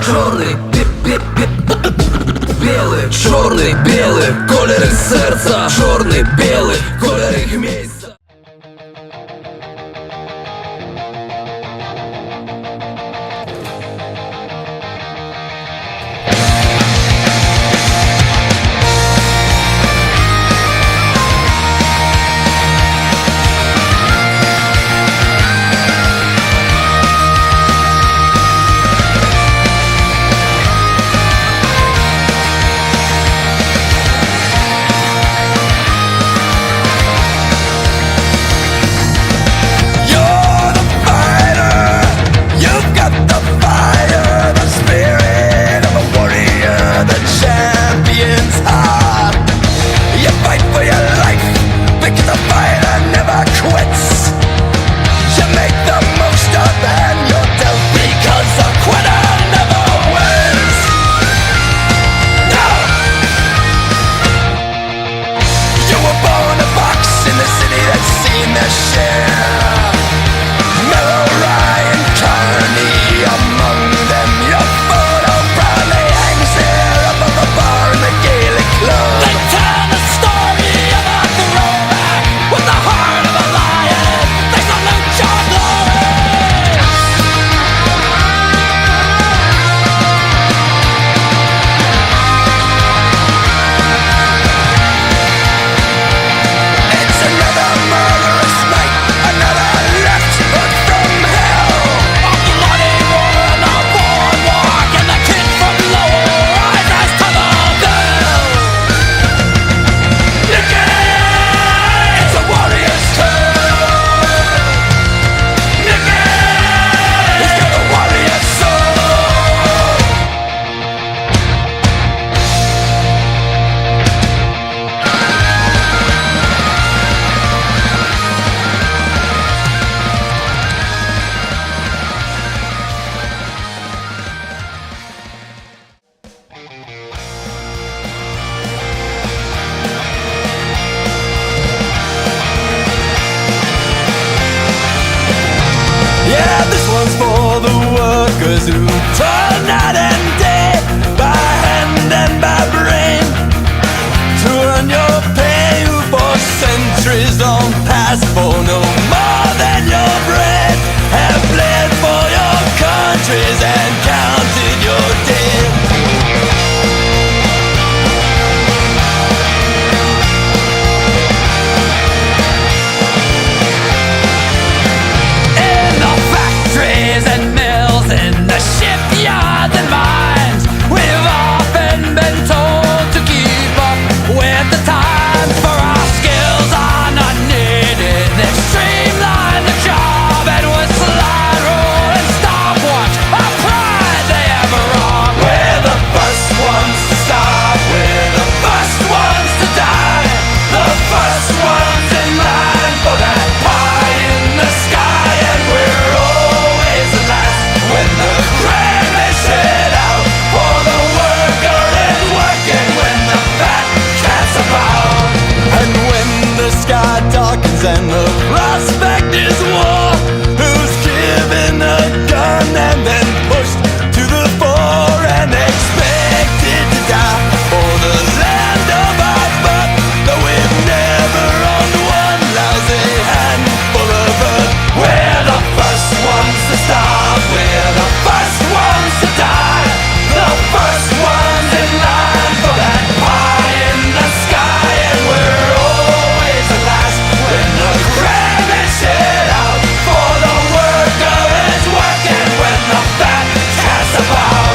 Чорний, білий, чорний, білий, кольори серця, чорний, білий, кольори місця. For the workers who toil night and day, by hand and by brain, to earn your pay, who for centuries long past, for no more than your bread, have bled for your countries and counted your days. And the prospect is war. Who's given a gun and then pushed to the fore and expected to die for the land of our birth? Though we've never owned one lousy handful of earth. We're the first ones to starve, we're the first ones to die, the first ones in line for that pie in the sky, and we're always the last when the grand is set out for the worker is working when the fat cats about.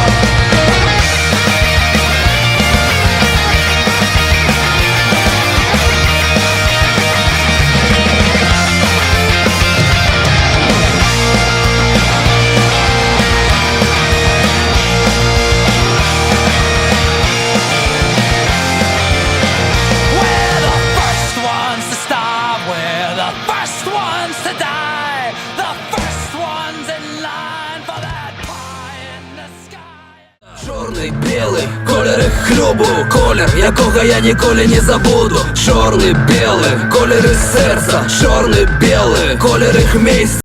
We're the first ones to starve, we're the first ones to die, the first ones in line for that pie in the sky. Чорний, білий, кольори хлюбу, колір, якого я ніколи не забуду. Чорний, білий, кольори серця, чорний, білий, кольори місця.